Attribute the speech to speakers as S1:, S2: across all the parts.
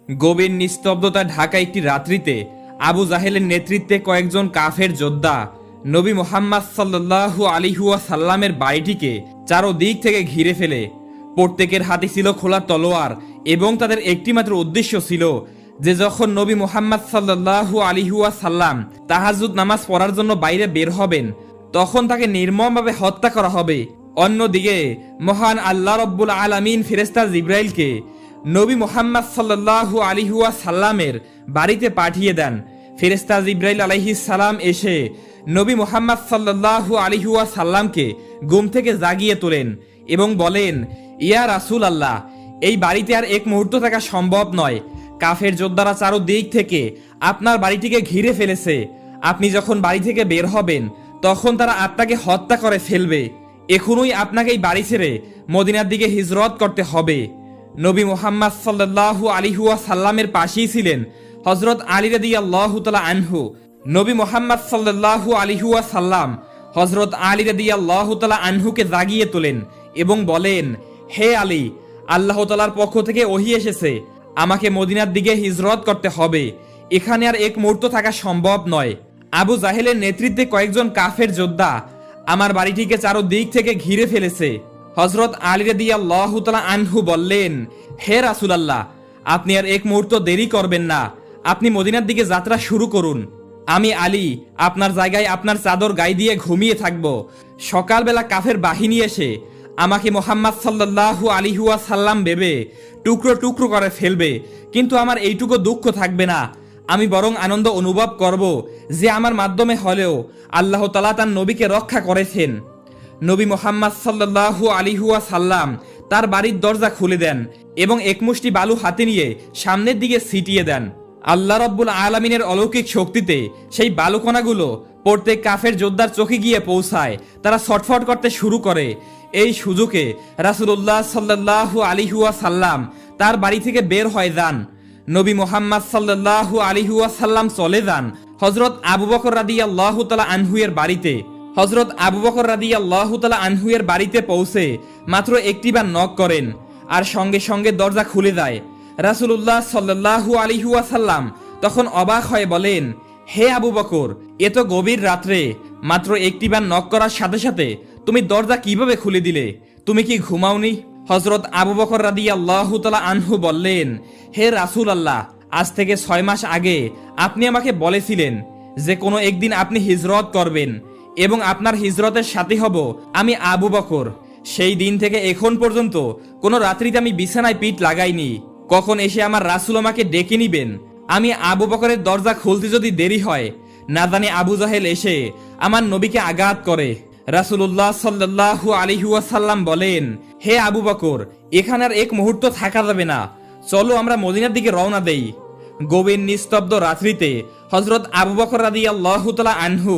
S1: গভীর নিস্তব্ধতা ঢাকা একটি রাত্রিতে আবু জাহেলের নেতৃত্বে কয়েকজন কাফের যোদ্ধা নবী মুহাম্মদ সাল্লাল্লাহু আলাইহি ওয়াসাল্লামের বাড়িটিকে চারদিক থেকে ঘিরে ফেলে। প্রত্যেকের হাতে ছিল খোলা তলোয়ার এবং তাদের একটিমাত্র উদ্দেশ্য ছিল যে যখন নবী মুহাম্মদ সাল্লাল্লাহু আলাইহি ওয়াসাল্লাম তাহাজ্জুদ নামাজ পড়ার জন্য বাইরে বের হবেন তখন তাকে নির্মমভাবে হত্যা করা হবে। অন্যদিকে মহান আল্লাহ রব্বুল আলামিন ফেরেশতা জিবরাইলকে নবী মুহাম্মদ সাল্লাল্লাহু আলাইহি ওয়াসাল্লামের বাড়িতে পাঠিয়ে দেন। ফেরেশতা জিবরাইল আলাইহিস সালাম এসে নবী মুহাম্মদ সাল্লাল্লাহু আলাইহি ওয়াসাল্লামকে ঘুম থেকে জাগিয়ে তোলেন এবং বলেন, ইয়া রাসূল আল্লাহ, এই বাড়িতে আর এক মুহূর্ত থাকা সম্ভব নয়। কাফের যোদ্ধারা চারদিক থেকে আপনার বাড়িটিকে ঘিরে ফেলেছে। আপনি যখন বাড়ি থেকে বের হবেন তখন তারা আপনাকে হত্যা করে ফেলবে। এখনই আপনাকে এই বাড়ি ছেড়ে মদিনার দিকে হিজরত করতে হবে। নবী মুহাম্মদ সাল্লাল্লাহু আলাইহি ওয়াসাল্লামের পাশেই ছিলেন হযরত আলী রাদিয়াল্লাহু তাআলা আনহু। নবী মুহাম্মদ সাল্লাল্লাহু আলাইহি ওয়াসাল্লাম হযরত আলী রাদিয়াল্লাহু তাআলা আনহুকে জাগিয়ে তোলেন এবং বলেন, হে আলী, আল্লাহ তাআলার পক্ষ থেকে ওহী এসেছে, আমাকে মদিনার দিকে হিজরত করতে হবে। এখানে আর এক মুহূর্ত থাকা সম্ভব নয়। আবু জাহেলের নেতৃত্বে কয়েকজন কাফের যোদ্ধা আমার বাড়িটিকে চারদিক থেকে ঘিরে ফেলেছে। হযরত আলী রাদিয়াল্লাহু তাআলা আনহু বললেন, হে রাসূলুল্লাহ, আপনি আর এক মুহূর্ত দেরি করবেন না, আপনি মদিনার দিকে যাত্রা শুরু করুন। আমি আলী আপনার জায়গায় আপনার চাদর গায়ে দিয়ে ঘুমিয়ে থাকব। সকালবেলা কাফের বাহিনী এসে আমাকে মুহাম্মদ সাল্লাল্লাহু আলাইহি ওয়াসাল্লাম ভেবে টুকরো টুকরো করে ফেলবে, কিন্তু আমার এইটুকু দুঃখ থাকবে না। আমি বরং আনন্দ অনুভব করব যে আমার মাধ্যমে হলেও আল্লাহ তাআলা তার নবীকে রক্ষা করেছেন। নবী মুহাম্মদ সাল্লাল্লাহু আলাইহি ওয়াসাল্লাম তার বাড়ির দরজা খুলে দেন এবং একমুষ্টি বালু হাতে নিয়ে সামনের দিকে ছিটিয়ে দেন। আল্লাহ রাব্বুল আলামিনের অলৌকিক শক্তিতে সেই বালুকণাগুলো প্রত্যেক কাফের যোদ্ধার চোখে গিয়ে পৌঁছায়। তারা ছটফট করতে শুরু করে। এই সুযোগে রাসূলুল্লাহ সাল্লাল্লাহু আলাইহি ওয়াসাল্লাম তার বাড়ি থেকে বের হয়ে যান। নবী মুহাম্মদ সাল্লাল্লাহু আলাইহি ওয়াসাল্লাম চলে যান হযরত আবু বকর রাদিয়াল্লাহু তাআলা আনহু এর বাড়িতে। হযরত আবু বকর রাদিয়াল্লাহু তাআলা আনহু এর বাড়িতে পৌঁছে মাত্র একটিবার নক করেন আর সঙ্গে সঙ্গে দরজা খুলে যায়। রাসূলুল্লাহ সাল্লাল্লাহু আলাইহি ওয়াসাল্লাম তখন অবাক হয়ে বলেন, হে আবু বকর, এ তো গভীর রাত্রে, মাত্র একটিবার নক করার সাথে সাথে তুমি দরজা কিভাবে খুলে দিলে? তুমি কি ঘুমাওনি? হযরত আবু বকর রাদিয়াল্লাহু তাআলা আনহু বললেন, হে রাসূল আল্লাহ, আজ থেকে 6 মাস আগে আপনি আমাকে বলেছিলেন যে কোনো একদিন আপনি হিজরত করবেন এবং আপনার হিজরতের সাথী হব আমি আবু বকর। সেই দিন থেকে এখন পর্যন্ত কোনো রাত্রিতে আমি বিছানায় পিঠ লাগাইনি। কখন এসে আমার রাসূল আমাকে ডেকে নিবেন? আমি আবু বকরের দরজা খুলতে যদি দেরি হয়, না জানি আবু জাহেল এসে আমার নবীকে আঘাত করে। রাসূলুল্লাহ সাল্লাল্লাহু আলাইহি ওয়াসাল্লাম বলেন, হে আবু বকর, এখানে আর এক মুহূর্ত থাকা যাবে না, চলো আমরা মদিনার দিকে রওনা দেই। গভীর নিস্তব্ধ রাত্রিতে হযরত আবু বকর রাদিয়াল্লাহু তাআলা আনহু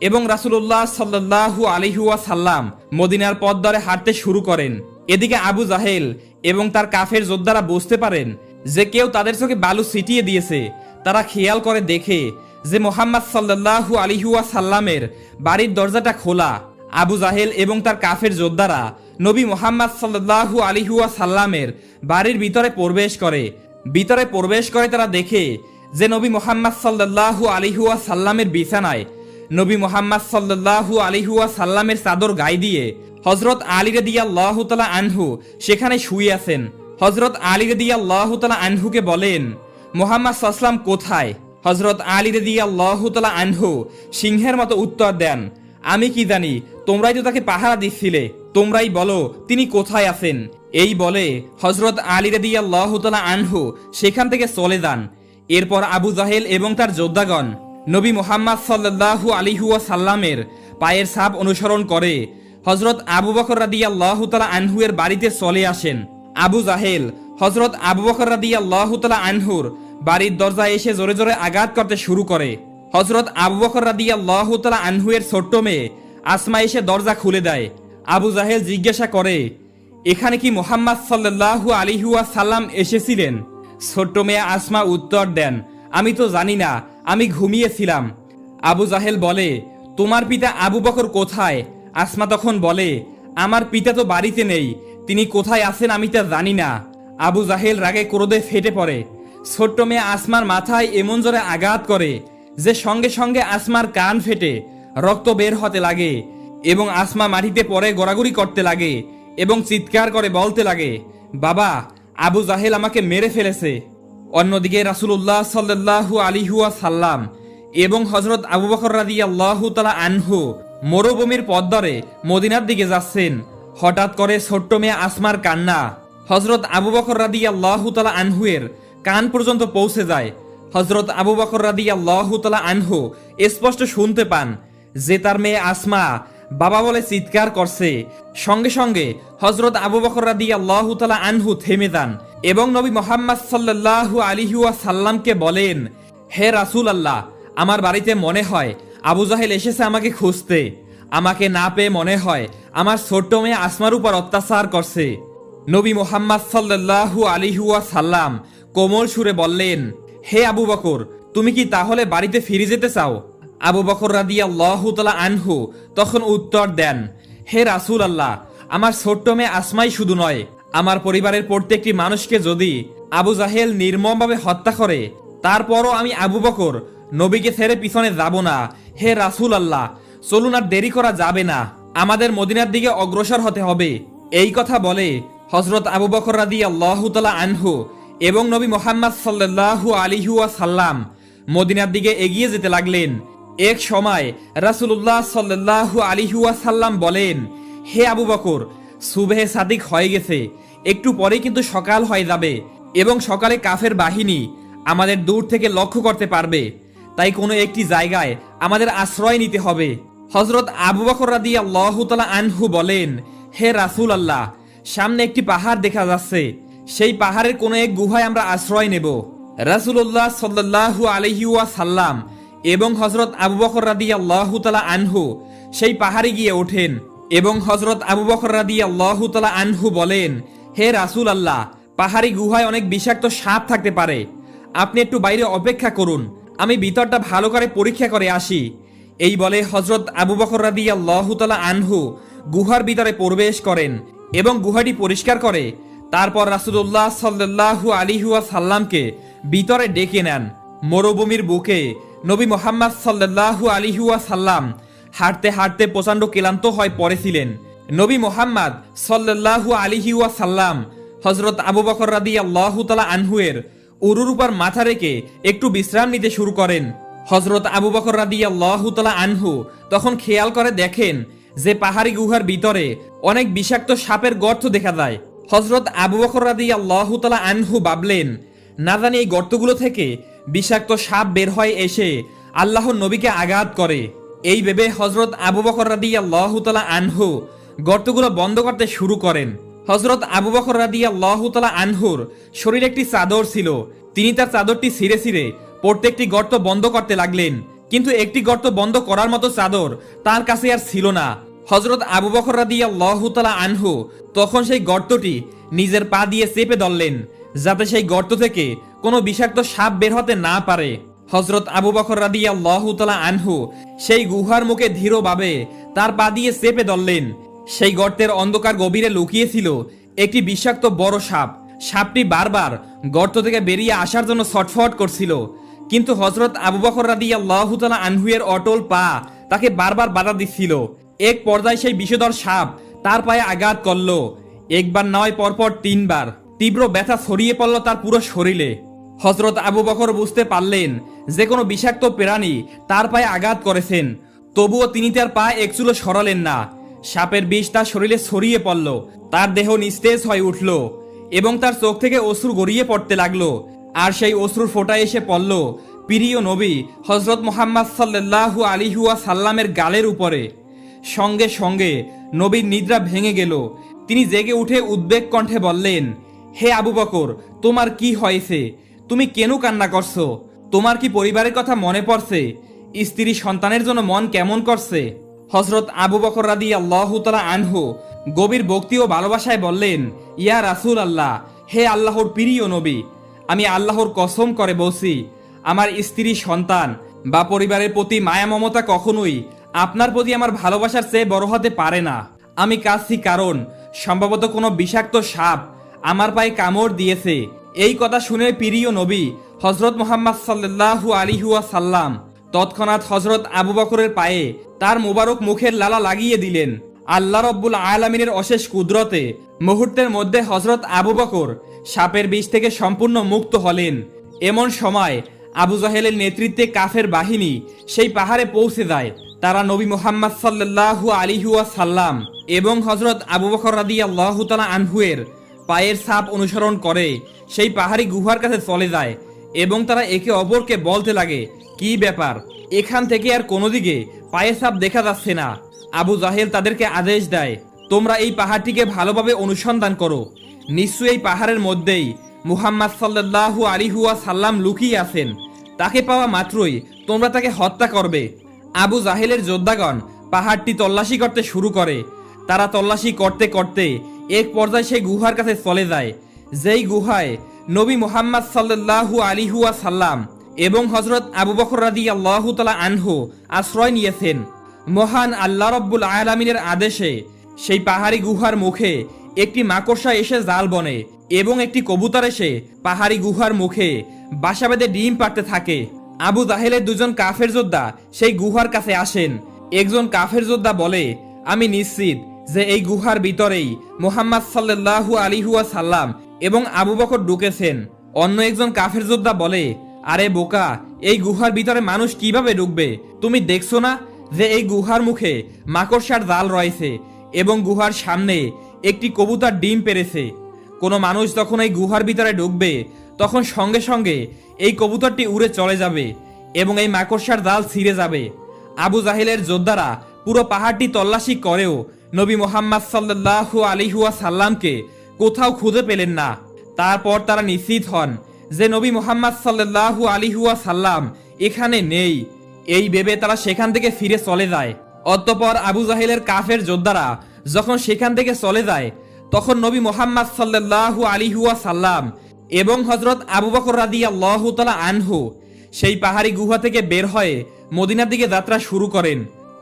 S1: এবং রাসূলুল্লাহ সাল্লাল্লাহু আলাইহি ওয়াসাল্লাম মদিনার পথ ধরে হাঁটতে শুরু করেন। এদিকে আবু জাহেল এবং তার কাফের যোদ্ধারা বুঝতে পারেন যে কেউ তাদের চোখে বালু ছিটিয়ে দিয়েছে। তারা খেয়াল করে দেখে যে মুহাম্মদ সাল্লাল্লাহু আলাইহি ওয়াসাল্লামের বাড়ির দরজাটা খোলা। আবু জাহেল এবং তার কাফের যোদ্ধারা নবী মুহাম্মদ সাল্লাল্লাহু আলাইহি ওয়াসাল্লামের বাড়ির ভিতরে প্রবেশ করে। তারা দেখে যে নবী মুহাম্মদ সাল্লাল্লাহু আলাইহি ওয়াসাল্লামের বিছানায় নবী মুহাম্মদ সাল্লাল্লাহু আলাইহি ওয়াসাল্লামের চাদর গায়ে দিয়ে হযরত আলী রাদিয়াল্লাহু তাআলা আনহু সেখানে শুয়ে আছেন। হযরত আলী রাদিয়াল্লাহু তাআলা আনহুকে বলেন, মুহাম্মদ সাল্লাল্লাহু আলাইহি ওয়াসাল্লাম কোথায়? হযরত আলী রাদিয়াল্লাহু তাআলা আনহু সিংহের মতো উত্তর দেন, আমি কি জানি, তোমরাই তো তাকে পাহারা দিচ্ছিলে, তোমরাই বলো তিনি কোথায় আছেন। এই বলে হযরত আলী রাদিয়াল্লাহু তাআলা আনহু সেখান থেকে চলে যান। এরপর আবু জাহেল এবং তার যোদ্ধাগণ নবী মুহাম্মদ সাল্লাল্লাহু আলাইহি ওয়াসাল্লামের পায়ের ছাপ অনুসরণ করে হযরত আবু বকর রাদিয়াল্লাহু তাআলা আনহু এর বাড়িতে চলে আসেন। আবু জাহেল হযরত আবু বকর রাদিয়াল্লাহু তাআলা আনহুর বাড়ির দরজায় এসে জোরে জোরে আঘাত করতে শুরু করে। হযরত আবু বকর রাদিয়াল্লাহু তাআলা আনহু এর ছোট্ট মেয়ে আসমা এসে দরজা খুলে দেয়। আবু জাহেল জিজ্ঞাসা করে, এখানে কি মুহাম্মদ সাল্লাল্লাহু আলাইহি ওয়াসাল্লাম এসেছিলেন? ছোট্ট মেয়ে আসমা উত্তর দেন, আমি তো জানি না, আমি ঘুমিয়েছিলাম। আবু জাহেল বলে, তোমার পিতা আবু বকর কোথায়? আসমা তখন বলে, আমার পিতা তো বাড়িতে নেই, তিনি কোথায় আছেন আমি তা জানি না। আবু জাহেল রাগে ক্রোধে ফেটে পড়ে। ছোট্ট মেয়ে আসমার মাথায় এমন জোরে আঘাত করে যে সঙ্গে সঙ্গে আসমার কান ফেটে রক্ত বের হতে লাগে এবং আসমা মাটিতে পড়ে গড়াগড়ি করতে লাগে এবং চিৎকার করে বলতে লাগে, বাবা, আবু জাহেল আমাকে মেরে ফেলেছে। অন্যদিকে রাসূলুল্লাহ সাল্লাল্লাহু আলাইহি ওয়াসাল্লাম এবং হযরত আবু বকর রাদিয়াল্লাহু তাআলা আনহু মরুভূমির পথ ধরে মদিনার দিকে যাচ্ছেন। হঠাৎ করে ছোট্ট মেয়ে আসমার কান্না হযরত আবু বকর রাদিয়াল্লাহু তাআলা আনহুয়ের কান পর্যন্ত পৌঁছে যায়। হযরত আবু বকর রাদিয়াল্লাহু তাআলা আনহু স্পষ্ট শুনতে পান যে তার মেয়ে আসমা বাবা বলে চিৎকার করছে। সঙ্গে সঙ্গে হযরত আবু বকর রাদিয়াল্লাহু তাআলা আনহু থেমে যান এবং নবী মুহাম্মদ সাল্লাল্লাহু আলাইহি ওয়াসাল্লামকে বলেন, হে রাসূলুল্লাহ, আমার বাড়িতে মনে হয় আবু জাহেল এসেছে আমাকে খুঁজতে। আমাকে না পেয়ে মনে হয় আমার ছোট্ট মেয়ে আসমার উপর অত্যাচার করছে। নবী মুহাম্মদ সাল্লাল্লাহু আলাইহি ওয়াসাল্লাম কোমল সুরে বললেন, হে আবু বকর, তুমি কি তাহলে বাড়িতে ফিরে যেতে চাও? আবু বকর রাদিয়াল্লাহু তাআলা আনহু তখন উত্তর দেন, হে রাসূলুল্লাহ, আমার ছোট্ট মেয়ে আসমাই শুধু নয়, আমার পরিবারের প্রত্যেকটি মানুষকে যদি আবু জাহেল নির্মমভাবে হত্যা করে তারপরও আমি আবু বকর নবীকে ছেড়ে পিছনে যাব না। হে রাসূলুল্লাহ, চলুন, আর দেরি করা যাবে না, আমাদের মদিনার দিকে অগ্রসর হতে হবে। এই কথা বলে হযরত আবু বকর রাদিয়াল্লাহু তাআলা আনহু এবং নবী মুহাম্মদ সাল্লাল্লাহু আলাইহি ওয়াসাল্লাম মদিনার দিকে এগিয়ে যেতে লাগলেন। এক সময় রাসূলুল্লাহ সাল্লাল্লাহু আলাইহি ওয়াসাল্লাম বলেন, হে আবু বকর, সুবহে সাদিক হয়ে গেছে, একটু পরেই কিন্তু সকাল হয়ে যাবে এবং সকালে কাফের বাহিনী আমাদের দূর থেকে লক্ষ্য করতে পারবে, তাই কোনো একটি জায়গায় আমাদের আশ্রয় নিতে হবে। হযরত আবু বকর রাদিয়াল্লাহু তাআলা আনহু বলেন, হে রাসূলুল্লাহ, সামনে একটি পাহাড় দেখা যাচ্ছে, সেই পাহাড়ের কোনো এক গুহায় আমরা আশ্রয় নেব। রাসূলুল্লাহ সাল্লাল্লাহু আলাইহি ওয়াসাল্লাম এবং হযরত আবু বকর রাদিয়াল্লাহু তাআলা আনহু সেই পাহাড়ে গিয়ে ওঠেন এবং হযরত আবু বকর রাদিয়াল্লাহু তাআলা আনহু বলেন, হে রাসূলুল্লাহ, পাহাড়ি গুহায় অনেক বিষাক্ত সাপ থাকতে পারে, আপনি একটু বাইরে অপেক্ষা করুন, আমি ভিতরটা ভালো করে পরীক্ষা করে আসি। এই বলে হযরত আবু বকর রাদিয়াল্লাহু তাআলা আনহু গুহার ভিতরে প্রবেশ করেন এবং গুহাটি পরিষ্কার করে তারপর রাসূলুল্লাহ সাল্লাল্লাহু আলাইহি ওয়াসাল্লামকে ভিতরে ডেকে নেন। মরুভূমির বুকে নবী মুহাম্মদ সাল্লাল্লাহু আলাইহি ওয়াসাল্লাম হাঁটতে হাঁটতে প্রচণ্ড ক্লান্ত হয়ে পড়েছিলেন। নবী মুহাম্মদ সাল্লাল্লাহু আলাইহি ওয়াসাল্লাম হযরত আবু বকর রাদিয়াল্লাহু তাআলা আনহুয়ের উরুর উপর মাথা রেখে একটু বিশ্রাম নিতে শুরু করেন। হযরত আবু বকর রাদিয়াল্লাহু তাআলা আনহু তখন খেয়াল করে দেখেন যে পাহাড়ি গুহার ভিতরে অনেক বিষাক্ত সাপের গর্ত দেখা যায়। হযরত আবু বকর রাদিয়াল্লাহু তাআলা আনহু ভাবলেন, না জানি এই গর্তগুলো থেকে বিষাক্ত সাপ বের হয়ে এসে আল্লাহর নবীকে আঘাত করে। এই ভেবে হযরত আবু বকর রাদিয়াল্লাহু তাআলা আনহু গর্তগুলো বন্ধ করতে শুরু করেন। হযরত আবু বকর রাদিয়াল্লাহু তাআলা আনহুর শরীরে একটি চাদর ছিল, তিনি তার চাদরটি ছিঁড়ে ছিঁড়ে প্রত্যেকটি গর্ত বন্ধ করতে লাগলেন, কিন্তু একটি গর্ত বন্ধ করার মতো চাদর তার কাছে আর ছিল না। হযরত আবু বকর রাদিয়াল্লাহু তাআলা আনহু তখন সেই গর্তটি নিজের পা দিয়ে চেপে ধরলেন যাতে সেই গর্ত থেকে কোনো বিষাক্ত সাপ বের হতে না পারে। হযরত আবু বকর রাদিয়াল্লাহু তাআলা আনহু সেই গুহার মুখে ধীরভাবে তার পা দিয়ে চেপে ধরলেন। সেই গর্তের অন্ধকার গভীরে লুকিয়েছিল একটি বিষাক্ত বড় সাপ। সাপটি বারবার গর্ত থেকে বেরিয়ে আসার জন্য ছটফট করছিল, কিন্তু হযরত আবু বকর রাদিয়াল্লাহু তাআলা আনহুয়ের অটল পা তাকে বারবার বাধা দিচ্ছিল। এক পর্যায়ে সেই বিষধর সাপ তার পায়ে আঘাত করল, একবার নয় পরপর তিনবার। তীব্র ব্যথা ছড়িয়ে পড়ল তার পুরো শরীরে। হযরত আবু বকর বুঝতে পারলেন যে কোনো বিষাক্ত প্রাণী তার পায়ে আঘাত করেছেন, তবুও তিনি তার পা একচুলো সরালেন না। সাপের বিষ তার শরীরে ছড়িয়ে পড়ল, তার দেহ নিস্তেজ হয়ে উঠল এবং তার চোখ থেকে অশ্রু গড়িয়ে পড়তে লাগলো। আর সেই অশ্রুর ফোঁটা এসে পড়ল প্রিয় নবী হযরত মুহাম্মদ সাল্লাল্লাহু আলাইহি ওয়াসাল্লামের গালের উপরে। সঙ্গে সঙ্গে নবীর নিদ্রা ভেঙে গেল। তিনি জেগে উঠে উদ্বেগ কণ্ঠে বললেন, হে আবু বকর, তোমার কি হয়েছে? তুমি কেন কান্না করছো? তোমার কি পরিবারের কথা মনে পড়ছে? স্ত্রী সন্তানের জন্য মন কেমন করছে? হযরত আবু বকর রাদিয়াল্লাহু তাআলা আনহু গভীর ভক্তি ও ভালোবাসায় বললেন, ইয়া রাসূলুল্লাহ, হে আল্লাহর প্রিয় নবী, আমি আল্লাহর কসম করে বলছি, আমার স্ত্রী সন্তান বা পরিবারের প্রতি মায়া মমতা কখনোই আপনার প্রতি আমার ভালোবাসার চেয়ে বড় হতে পারে না। আমি কাঁদছি কারণ সম্ভবত কোনো বিষাক্ত সাপ আমার পায়ে কামড় দিয়েছে এই কথা শুনে প্রিয় নবী হযরত মুহাম্মদ সাল্লাল্লাহু আলাইহি ওয়াসাল্লাম তৎক্ষণাৎ হযরত আবু বকরের পায়ে তার মোবারক মুখের লালা লাগিয়ে দিলেন। আল্লাহ রব্বুল আলামিনের অশেষ কুদরতে মুহূর্তের মধ্যে হযরত আবু বকর সাপের বিষ থেকে সম্পূর্ণ মুক্ত হলেন। এমন সময় আবু জাহেলের নেতৃত্বে কাফের বাহিনী সেই পাহাড়ে পৌঁছে যায়। তারা নবী মুহাম্মদ সাল্লাল্লাহু আলাইহি ওয়াসাল্লাম এবং হযরত আবু বকর রাদিয়াল্লাহু তাআলা আনহুয়ের পায়ের ছাপ অনুসরণ করে সেই পাহাড়ি গুহার কাছে চলে যায় এবং তারা একে অপরকে বলতে লাগে, কি ব্যাপার, এখান থেকে আর কোনো দিকে পায়ের ছাপ দেখা যাচ্ছে না। আবু জাহেল তাদেরকে আদেশ দেয়, তোমরা এই পাহাড়টিকে ভালোভাবে অনুসন্ধান করো, নিশ্চয়ই এই পাহাড়ের মধ্যেই মুহাম্মদ সাল্লাল্লাহু আলাইহি ওয়াসাল্লাম লুকিয়ে আছেন, তাকে পাওয়া মাত্রই তোমরা তাকে হত্যা করবে। আবু জাহেলের যোদ্ধাগণ পাহাড়টি তল্লাশি করতে শুরু করে। তারা তল্লাশি করতে করতে এক পর্যায়ে সেই গুহার কাছে চলে যায়, যেই গুহায় নবী মুহাম্মদ সাল্লাল্লাহু আলাইহি ওয়াসাল্লাম এবং হযরত আবু বকর রাদিয়াল্লাহু তাআলা আনহু আশ্রয় নিয়েছেন। মহান আল্লাহ রব্বুল আলামিনের আদেশে সেই পাহাড়ি গুহার মুখে একটি মাকড়সা এসে জাল বনে এবং একটি কবুতর এসে পাহাড়ি গুহার মুখে বাসা বেঁধে ডিম পাড়তে থাকে। আবু জাহেলের দুজন কাফের যোদ্ধা সেই গুহার কাছে আসেন। একজন কাফের যোদ্ধা বলে, আমি নিশ্চিত যে এই গুহার ভিতরেই মুহাম্মদ সাল্লাল্লাহু আলাইহি ওয়াসাল্লাম এবং আবু বকর ঢুকেছেন। অন্য একজন কাফের যোদ্ধা বলে, আরে বোকা, এই গুহার ভিতরে মানুষ কিভাবে ঢুকবে? তুমি দেখছো না যে এই গুহার মুখে মাকড়সার জাল রয়েছে এবং গুহার সামনে একটি কবুতর ডিম পেড়েছে। কোনো মানুষ যখন এই গুহার ভিতরে ঢুকবে তখন সঙ্গে সঙ্গে এই কবুতরটি উড়ে চলে যাবে এবং এই মাকড়সার জাল ছিঁড়ে যাবে। আবু জাহেলের যোদ্ধারা পুরো পাহাড়টি তল্লাশি করেও নবী মুহাম্মদ সাল্লাল্লাহু আলাইহি ওয়াসাল্লামকে কোথাও খুঁজে পেলেন না। তারপর তারা নিশ্চিত হন যে নবী মুহাম্মদ সাল্লাল্লাহু আলাইহি ওয়াসাল্লাম এখানে নেই। এই ভেবে তারা সেখান থেকে ফিরে চলে যায়। অতঃপর আবু জাহেলের কাফের যোদ্ধারা যখন সেখান থেকে চলে যায় তখন নবী মুহাম্মদ সাল্লাল্লাহু আলাইহি ওয়াসাল্লাম এবং হযরত আবু বকর রাদিয়াল্লাহু তাআলা আনহু সেই পাহাড়ি গুহা থেকে বের হয়ে মদিনার দিকে যাত্রা শুরু করেন।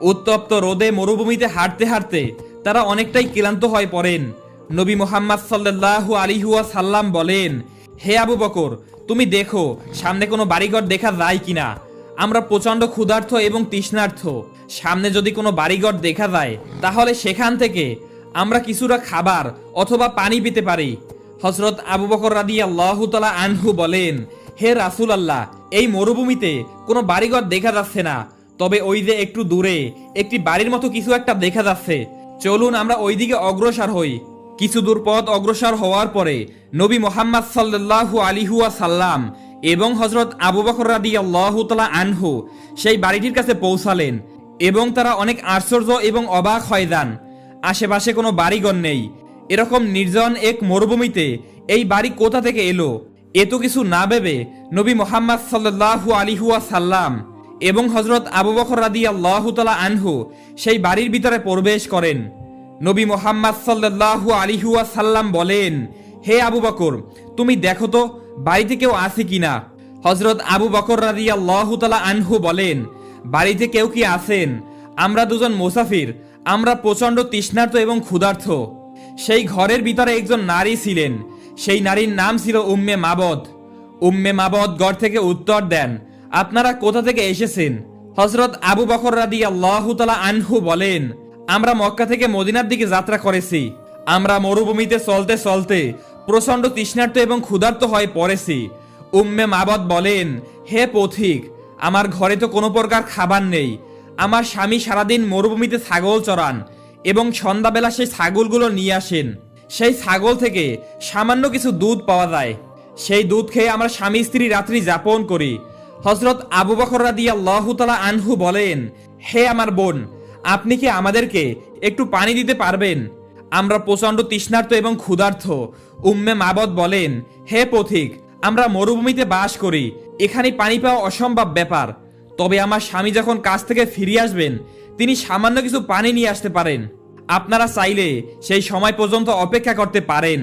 S1: উত্তপ্ত রোদে মরুভূমিতে হাঁটতে হাঁটতে তারা অনেকটাই ক্লান্ত হয়ে পড়েন। নবী মুহাম্মদ সাল্লাল্লাহু আলাইহি ওয়াসাল্লাম বলেন, হে আবু বকর, তুমি দেখো সামনে কোনো বাড়িঘর দেখা যায় কিনা। আমরা প্রচন্ড ক্ষুধার্ত এবং তৃষ্ণার্ত। সামনে যদি কোনো বাড়িঘর দেখা যায় তাহলে সেখান থেকে আমরা কিছুটা খাবার অথবা পানি পেতে পারি। হযরত আবু বকর রাদিয়াল্লাহু তাআলা আনহু বলেন, হে রাসূলুল্লাহ, এই মরুভূমিতে কোনো বাড়িঘর দেখা যাচ্ছে না, তবে ওই যে একটু দূরে একটি বাড়ির মতো কিছু একটা দেখা যাচ্ছে, চলুন আমরা ওইদিকে অগ্রসর হই। কিছু দূর পথ অগ্রসর হওয়ার পরে নবী মুহাম্মদ সাল্লাল্লাহু আলাইহি ওয়াসাল্লাম এবং হযরত আবু বকর রাদিয়াল্লাহু তাআলা আনহু সেই বাড়িটির কাছে পৌঁছালেন এবং তারা অনেক আশ্চর্য এবং অবাক হয়ে যান। আশেপাশে কোনো বাড়িঘর নেই। এরকম নির্জন এক মরুভূমিতে এই বাড়ি কোথা থেকে এলো? এত কিছু না ভেবে নবী মুহাম্মদ সাল্লাল্লাহু আলাইহি ওয়াসাল্লাম এবং হযরত আবু বকর রাদিয়াল্লাহু তাআলা আনহু সেই বাড়ির ভিতরে প্রবেশ করেন। নবী মুহাম্মদ সাল্লাল্লাহু আলাইহি ওয়াসাল্লাম বলেন, হে আবু বকর, তুমি দেখো তো বাড়িতে কেউ আছে কিনা। হযরত আবু বকর রাদিয়াল্লাহু তাআলা আনহু বলেন, বাড়িতে কেউ কি আছেন? আমরা দুজন মুসাফির, আমরা প্রচন্ড তৃষ্ণার্ত এবং ক্ষুধার্ত। সেই ঘরের ভিতরে একজন নারী ছিলেন। সেই নারীর নাম ছিল উম্মে মাবদ। উম্মে মাবদ ঘর থেকে উত্তর দেন, আপনারা কোথা থেকে এসেছেন? হযরত আবু বকর রাদিয়াল্লাহু তাআলা আনহু বলেন, আমরা মক্কা থেকে মদিনার দিকে যাত্রা করেছি। আমরা মরুভূমিতে চলতে চলতে প্রচন্ড তৃষ্ণার্ত এবং ক্ষুধার্ত হয়ে পড়েছি। উম্মে মাবদ বলেন, হে পথিক, আমার ঘরে তো কোনো প্রকার খাবার নেই। আমার স্বামী সারাদিন মরুভূমিতে ছাগল চড়ান এবং সন্ধ্যাবেলা সেই ছাগলগুলো নিয়ে আসেন। সেই ছাগল থেকে সামান্য কিছু দুধ পাওয়া যায়। সেই দুধ খেয়ে আমরা স্বামী স্ত্রী রাত্রি যাপন করি। হযরত আবু বকর রাদিয়াল্লাহু তাআলা আনহু বলেন, হে আমার বোন, আপনি কি আমাদেরকে একটু পানি দিতে পারবেন? আমরা প্রচন্ড তৃষ্ণার্ত এবং ক্ষুধার্ত। উম্মে মাবদ বলেন, হে পথিক, আমরা মরুভূমিতে বাস করি, এখানে পানি পাওয়া অসম্ভব ব্যাপার। তবে আমার স্বামী যখন কাজ থেকে ফিরে আসবেন তিনি সামান্য কিছু পানি নিয়ে আসতে পারেন। আপনারা চাইলে সেই সময় পর্যন্ত অপেক্ষা করতে পারেন।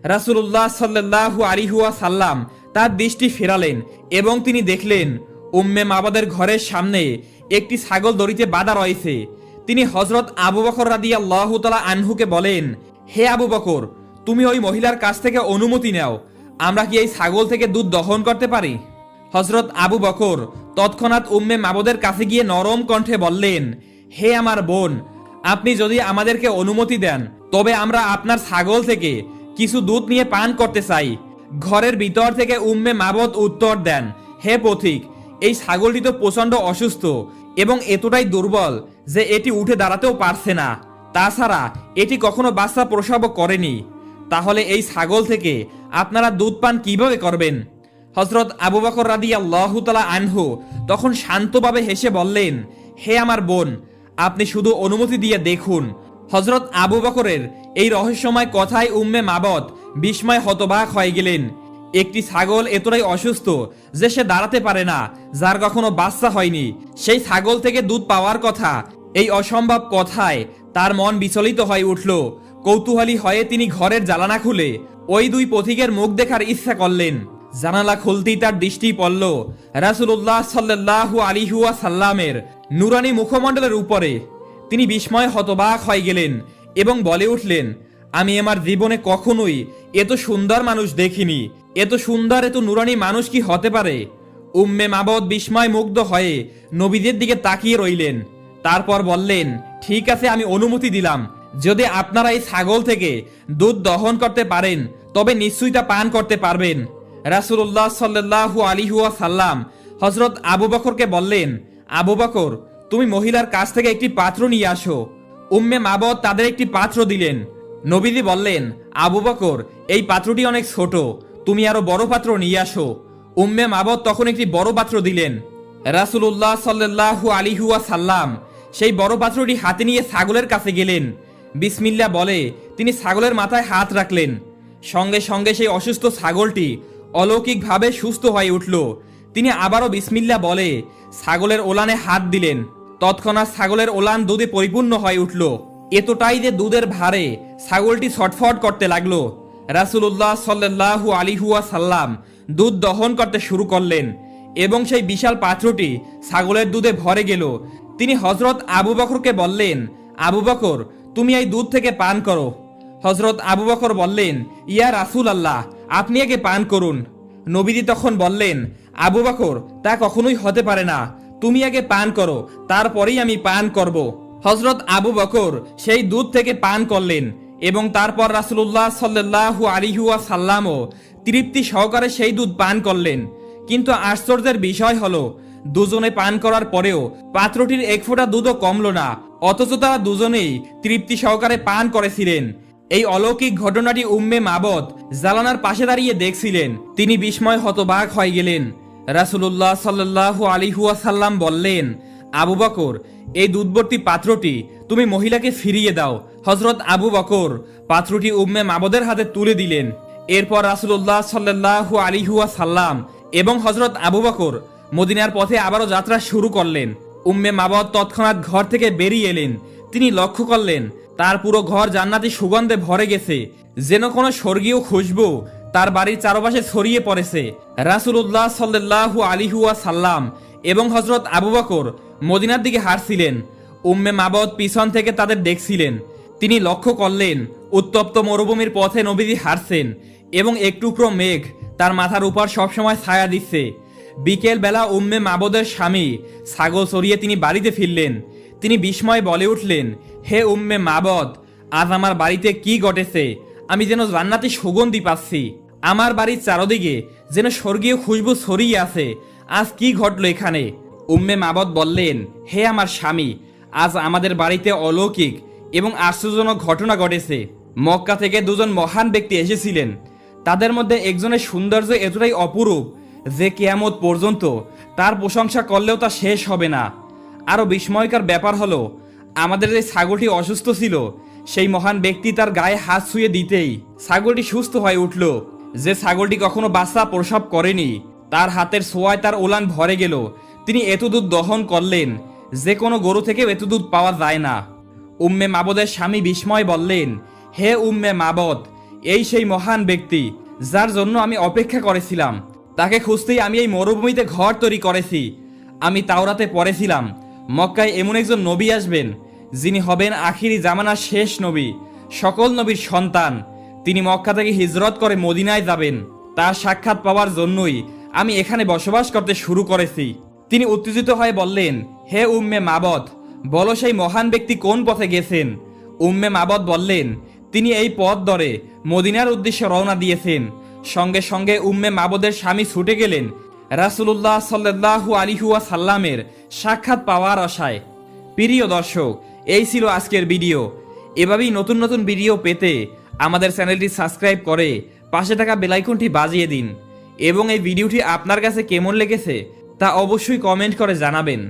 S1: রাসূলুল্লাহ সাল্লাল্লাহু আলাইহি ওয়াসাল্লাম তার দৃষ্টি ফেরালেন এবং তিনি দেখলেন উম্মে মাবদের ঘরের সামনে একটি ছাগল দড়িতে বাঁধা রয়েছে। তিনি হযরত আবু বকর রাদিয়াল্লাহু তাআলা আনহুকে বলেন, হে আবু বকর, তুমি ওই মহিলার কাছ থেকে অনুমতি নাও, আমরা কি এই ছাগল থেকে দুধ দহন করতে পারি? হযরত আবু বকর তৎক্ষণাৎ উম্মে মাবদের কাছে গিয়ে নরম কণ্ঠে বললেন, হে আমার বোন, আপনি যদি আমাদেরকে অনুমতি দেন তবে আমরা আপনার ছাগল থেকে কিছু দুধ নিয়ে পান করতে চাই। ঘরের ভিতর থেকে উম্মে মাবদ উত্তর দেন, হে পথিক, এই ছাগলটি তো প্রচন্ড অসুস্থ এবং এতটাই দুর্বল যে এটি উঠে দাঁড়াতেও পারছে না। তাছাড়া এটি কখনো বাচ্চা প্রসবও করেনি। তাহলে এই ছাগল থেকে আপনারা দুধ পান কিভাবে করবেন? হযরত আবু বকর রাদিয়াল্লাহু তাআলা আনহু তখন শান্তভাবে হেসে বললেন, হে আমার বোন, আপনি শুধু অনুমতি দিয়ে দেখুন। হযরত আবু বকরের এই রহস্যময় কথায় উম্মে মাবদ বিস্ময় হতবাক হয়ে গেলেন। একটি ছাগল এতটাই অসুস্থ যে সে দাঁড়াতে পারে না, যার কখনো বাচ্চা হয়নি, সেই ছাগল থেকে দুধ পাওয়ার কথা, এই অসম্ভব কথায় তার মন বিচলিত হয়ে উঠল। কৌতূহলী হয়ে তিনি ঘরের জানালা খুলে ওই দুই পথিকের মুখ দেখার ইচ্ছা করলেন। জানালা খুলতেই তার দৃষ্টি পড়ল রাসূলুল্লাহ সাল্লাল্লাহু আলাইহি ওয়াসাল্লামের নুরানি মুখমণ্ডলের উপরে। তিনি বিস্ময়ে হতবাক হয়ে গেলেন এবং বলে উঠলেন, আমি আমার জীবনে কখনোই এত সুন্দর মানুষ দেখিনি। এত সুন্দর, এত নুরানি মানুষ কি হতে পারে? উম্মে মাবদ বিস্ময় মুগ্ধ হয়ে নবীদের দিকে তাকিয়ে রইলেন। তারপর বললেন, ঠিক আছে, আমি অনুমতি দিলাম। যদি আপনারা এই ছাগল থেকে দুধ দহন করতে পারেন তবে নিশ্চয়ই তা পান করতে পারবেন। রাসূলুল্লাহ সাল্লাল্লাহু আলাইহি ওয়াসাল্লাম হযরত আবু বকরকে বললেন, আবু বকর, তুমি মহিলার কাছ থেকে একটি পাত্র নিয়ে আসো। উম্মে মাবদ তাদের একটি পাত্র দিলেন। নবীজি বললেন, আবু বকর, এই পাত্রটি অনেক ছোট, তুমি আরো বড় পাত্র নিয়ে আসো। উম্মে মাবদ তখন একটি বড় পাত্র দিলেন। রাসূলুল্লাহ সাল্লাল্লাহু আলাইহি ওয়াসাল্লাম সেই বড় পাত্রটি হাতে নিয়ে ছাগলের কাছে গেলেন। বিসমিল্লাহ বলে তিনি ছাগলের মাথায় হাত রাখলেন। সঙ্গে সঙ্গে সেই অসুস্থ ছাগলটি অলৌকিকভাবে সুস্থ হয়ে উঠল। তিনি আবারও বিসমিল্লাহ বলে ছাগলের ওলানে হাত দিলেন। তৎক্ষণাৎ ছাগলের ওলান দুধে পরিপূর্ণ হয়ে উঠল। এতটাই যে দুধের ভারে ছাগলটি ছটফট করতে লাগলো। রাসূলুল্লাহ সাল্লাল্লাহু আলাইহি ওয়াসাল্লাম দুধ দহন করতে শুরু করলেন এবং সেই বিশাল পাত্রটি ছাগলের দুধে ভরে গেল। তিনি হযরত আবু বকরকে বললেন, আবু বকর, তুমি এই দুধ থেকে পান করো। হযরত আবু বকর বললেন, ইয়া রাসূলুল্লাহ, আপনি আগে পান করুন। নবীজি তখন বললেন, আবু বকর, তা কখনোই হতে পারে না, তুমি আগে পান করো, তারপরেই আমি পান করব। হযরত আবু বকর সেই দুধ থেকে পান করলেন এবং তারপর রাসূলুল্লাহ সাল্লাল্লাহু আলাইহি ওয়াসাল্লামও তৃপ্তি সহকারে সেই দুধ পান করলেন। কিন্তু আশ্চর্যের বিষয় হলো, দুজনে পান করার পরেও পাত্রটির এক ফোঁটা দুধও কমল না, অথচ তারা দুজনেই তৃপ্তি সহকারে পান করেছিলেন। এই অলৌকিক ঘটনাটি উম্মে মাবদ জালানার পাশে দাঁড়িয়ে দেখছিলেন। তিনি বিস্ময় হতবাক হয়ে গেলেন। রাসূলুল্লাহ সাল্লাল্লাহু আলাইহি ওয়াসাল্লাম বললেন, আবু বকর, এই দুধবর্তী পাত্রটি তুমি মহিলাকে ফিরিয়ে দাও। হযরত আবু বকর পাত্রটি উম্মে মাবদের হাতে তুলে দিলেন। এরপর রাসূলুল্লাহ সাল্লাল্লাহু আলাইহি ওয়াসাল্লাম এবং হযরত আবু বকর মদিনার পথে আবারও যাত্রা শুরু করলেন। উম্মে মাবদ তৎক্ষণাৎ ঘর থেকে বেরিয়ে এলেন। তিনি লক্ষ্য করলেন তার পুরো ঘর জান্নাতি সুগন্ধে ভরে গেছে, যেন কোনো স্বর্গীয় খুশবু তার বাড়ির চারপাশে ছড়িয়ে পড়েছে। রাসূলুল্লাহ সাল্লাল্লাহু আলাইহি ওয়াসাল্লাম এবং হযরত আবু বকর মদিনার দিকে হাঁটছিলেন। উম্মে মাবদ পিছন থেকে তাদের দেখছিলেন। তিনি লক্ষ্য করলেন উত্তপ্ত মরুভূমির পথে নবীজি হাঁটছেন এবং এক টুকরো মেঘ তার মাথার উপর সবসময় ছায়া দিচ্ছে। বিকেল বেলা উম্মে মাবদের স্বামী ছাগল চড়িয়ে তিনি বাড়িতে ফিরলেন। তিনি বিস্ময়ে বলে উঠলেন, হে উম্মে মাবদ, আজ আমার বাড়িতে কি ঘটেছে? আমি যেন জান্নাতি সুগন্ধি পাচ্ছি। আমার বাড়ির চারদিকে যেন স্বর্গীয় খুশবু ছড়িয়ে আছে। আজ কি ঘটলো এখানে? উম্মে মাবদ বললেন, হে আমার স্বামী, আজ আমাদের বাড়িতে অলৌকিক এবং আশ্চর্যজনক ঘটনা ঘটেছে। মক্কা থেকে দুজন মহান ব্যক্তি এসেছিলেন। তাদের মধ্যে একজনের সৌন্দর্য এতটাই অপরূপ যে কিয়ামত পর্যন্ত তার প্রশংসা করলেও তা শেষ হবে না। আরও বিস্ময়কর ব্যাপার হলো, আমাদের যে ছাগলটি অসুস্থ ছিল সেই মহান ব্যক্তি তার গায়ে হাত ছুঁয়ে দিতেই ছাগলটি সুস্থ হয়ে উঠল। যে ছাগলটি কখনো বাচ্চা প্রসব করেনি তার হাতের ছোঁয়ায় তার ওলান ভরে গেল। তিনি এত দুধ দহন করলেন যে কোনো গরু থেকে এত দুধ পাওয়া যায় না। উম্মে মাবদের স্বামী বিস্ময় বললেন, হে উম্মে মাবদ, এই সেই মহান ব্যক্তি যার জন্য আমি অপেক্ষা করেছিলাম। তাকে খুঁজতেই আমি এই মরুভূমিতে ঘর তৈরি করেছি। আমি তাওরাতে পড়েছিলাম মক্কায় এমন একজন নবী আসবেন যিনি হবেন আখিরি জামানার শেষ নবী, সকল নবীর সন্তান। তিনি মক্কা থেকে হিজরত করে মদিনায় যাবেন। তার সাক্ষাৎ পাওয়ার জন্যই আমি এখানে বসবাস করতে শুরু করেছি। তিনি উত্তেজিত হয়ে বললেন, হে উম্মে মাবদ, বলো সেই মহান ব্যক্তি কোন পথে গেছেন? উম্মে মাবদ বললেন, তিনি এই পথ ধরে মদিনার উদ্দেশ্যে রওনা দিয়েছেন। সঙ্গে সঙ্গে উম্মে মাবদের স্বামী ছুটে গেলেন রাসূলুল্লাহ সাল্লাল্লাহু আলাইহি ওয়াসাল্লামের সাক্ষাৎ পাওয়ার আশায়। প্রিয় দর্শক, এই ছিল আজকের ভিডিও। এভাবেই নতুন নতুন ভিডিও পেতে আমাদের চ্যানেলটি সাবস্ক্রাইব করে পাশে থাকা বেলাইকনটি বাজিয়ে দিন এবং এই ভিডিওটি আপনার কাছে কেমন লেগেছে তা অবশ্যই কমেন্ট করে জানাবেন।